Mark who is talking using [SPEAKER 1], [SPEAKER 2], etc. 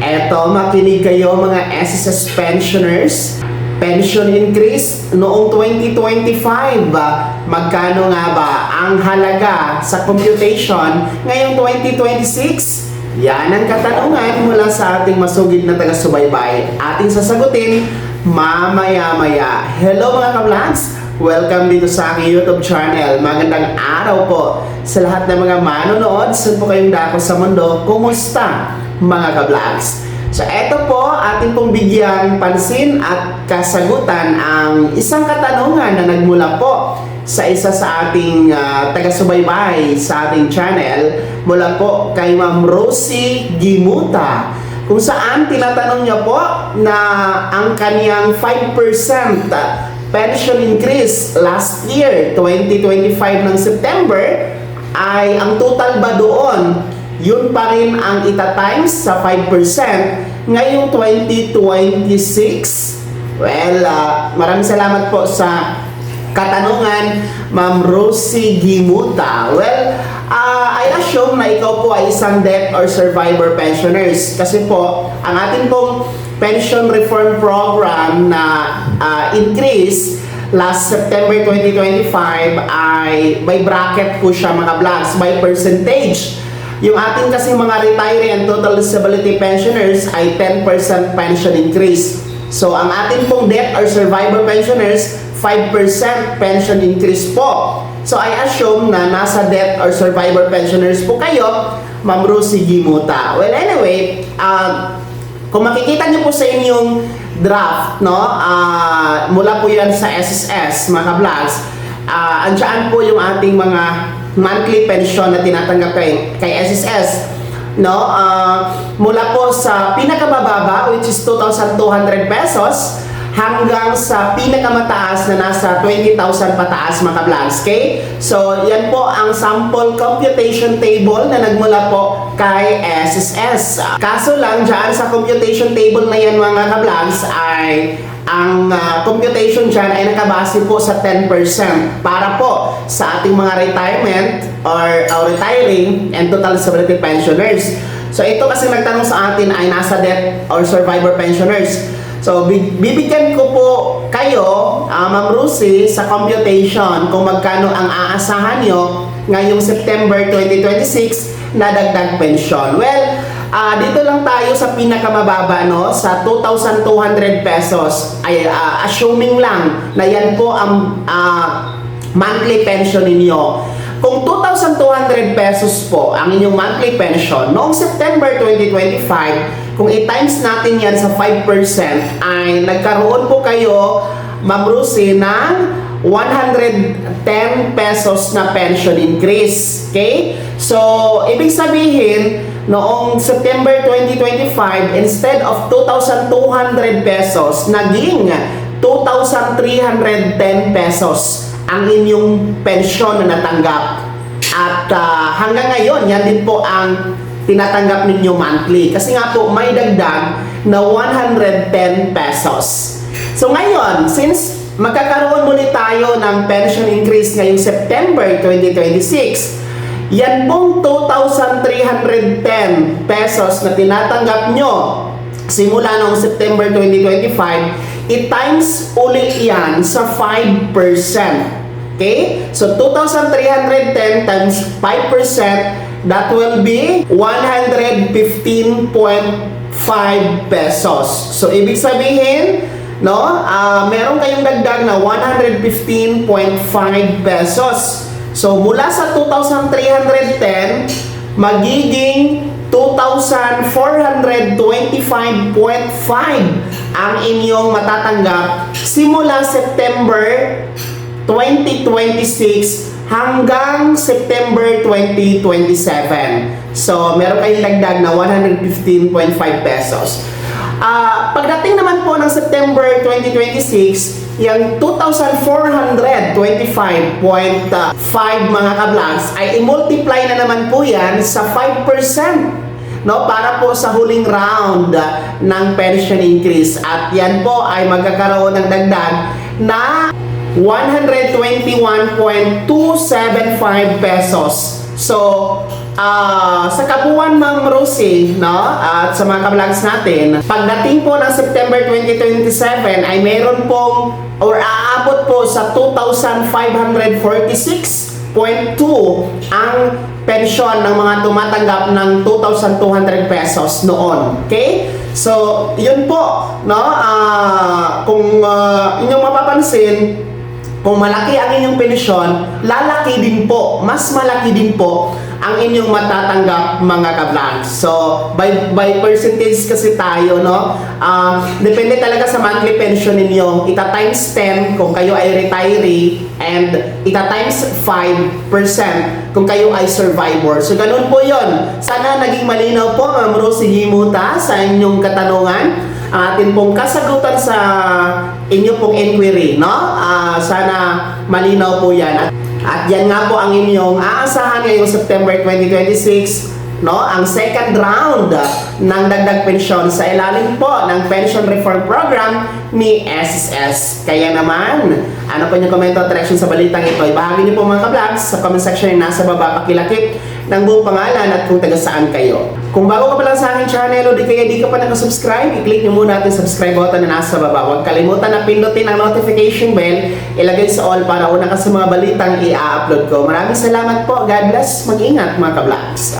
[SPEAKER 1] Eto, makinig kayo mga SSS pensioners. Pension increase noong 2025. Magkano nga ba ang halaga sa computation ngayong 2026? Yan ang katanungan mula sa ating masugid na taga-subaybay. Ating sasagutin mamaya-maya. Hello mga ka-vlogs! Welcome dito sa aking YouTube channel. Magandang araw po sa lahat ng mga manonood. Saan po kayong dako sa mundo? Kumusta mga ka-vlogs? So eto po, ating pong bigyang pansin at kasagutan ang isang katanungan na nagmula po sa isa sa ating taga-subaybay sa ating channel mula po kay Ma'am Rosie Gimuta, kung saan tinatanong niya po na ang kaniyang 5% pension increase last year, 2025 ng September, ay ang total ba doon, yun pa rin ang ita-times sa 5% ngayong 2026? Well, maraming salamat po sa katanungan, Ma'am Rosie Gimuta. Well, I assume na ikaw po ay isang death or survivor pensioners kasi po, ang ating pong pension reform program na increase last September 2025 ay by bracket po siya mga vlogs, by percentage. Yung ating kasi mga retiree and total disability pensioners ay 10% pension increase. So ang ating pong death or survivor pensioners, 5% pension increase po. So I assume na nasa death or survivor pensioners po kayo, Ma'am Rosie Gimuta. Well anyway, kung makikita niyo po sa inyong draft, no, mula po yan sa SSS, mga vlogs, andyan po yung ating mga monthly pension na tinatanggap kay SSS, no, mula po sa pinakamababa, which is 2,200 pesos, hanggang sa pinakamataas na nasa 20,000 pataas mga vlogs, okay? So, yan po ang sample computation table na nagmula po kay SSS. Kaso lang, dyan sa computation table na yan mga vlogs ay ang computation dyan ay nakabase po sa 10% para po sa ating mga retirement or retiring and total disability pensioners. So, ito kasi nagtanong sa atin ay nasa death or survivor pensioners. So, bibigyan ko po kayo, Ma'am Rosie, sa computation kung magkano ang aasahan nyo ngayong September 2026 na dagdag pension. Well, dito lang tayo sa pinakamababa, no, sa 2,200 pesos. Ay, assuming lang na yan po ang monthly pension ninyo. Kung 2,200 pesos po ang inyong monthly pension noong September 2025, kung i-times natin yan sa 5%, ay nagkaroon po kayo, Ma'am Rosie, ng 110 pesos na pension increase. Okay? So, ibig sabihin, noong September 2025, instead of 2,200 pesos, naging 2,310 pesos ang inyong pensyon na natanggap. At hanggang ngayon, yan din po ang tinatanggap ninyo monthly. Kasi nga po, may dagdag na 110 pesos. So ngayon, since magkakaroon muli tayo ng pension increase ngayong September 2026, yan pong 2,310 pesos na tinatanggap nyo simula noong September 2025, i-times ulit yan sa 5%. Okay? So, 2,310 times 5%, that will be 115.5 pesos. So, ibig sabihin, no, meron kayong dagdag na 115.5 pesos. So, mula sa 2,310, magiging 2,425.5 ang inyong matatanggap simula September 2026 hanggang September 2027. So, meron kayong dagdag na 115.5 pesos. Pagdating naman po ng September 2026, yung 2,425.5 mga ka-vlogs ay i-multiply na naman po yan sa 5%, no, para po sa huling round ng pension increase. At yan po ay magkakaroon ng dagdag na 121.275 pesos. So, sa kabuuan, Ma'am Rosie, no? At sa mga ka-vlogs natin, pagdating po ng September 2027 ay meron pong or aabot po sa 2,546.2 ang pensyon ng mga tumatanggap ng 2,200 pesos noon. Okay? So, yun po, no? Kung inyong mapapansin, kung malaki ang inyong pensyon, lalaki din po, mas malaki din po ang inyong matatanggap, mga ka-vlogs. So, by percentage kasi tayo, no? Depende talaga sa monthly pension ninyo. Ita times 10 kung kayo ay retiree and ita times 5% kung kayo ay survivor. So, ganun po yon. Sana naging malinaw po, Ma'am Rosie Gimuta, sa inyong katanungan. Ang atin pong kasagutan sa inyo pong inquiry, no? Sana malinaw po yan. At yan nga po ang inyong aasahan ngayong September 2026, no? Ang second round ng dagdag pensyon sa ilalim po ng Pension Reform Program ni SSS. Kaya naman, ano po yung komento at reaction sa balitang ito? Ibahagi niyo po, mga ka-vlogs, sa comment section na nasa baba, pakilakip ng buong pangalan at kung taga saan kayo. Kung bago ka pa lang sa aking channel o di kaya di ka pa nakasubscribe, i-click nyo muna ang subscribe button na nasa baba. Huwag kalimutan na pindutin ang notification bell, ilagay sa all para una ka sa mga balitang i-upload ko. Maraming salamat po. God bless. Mag-ingat, mga ka-vlogs.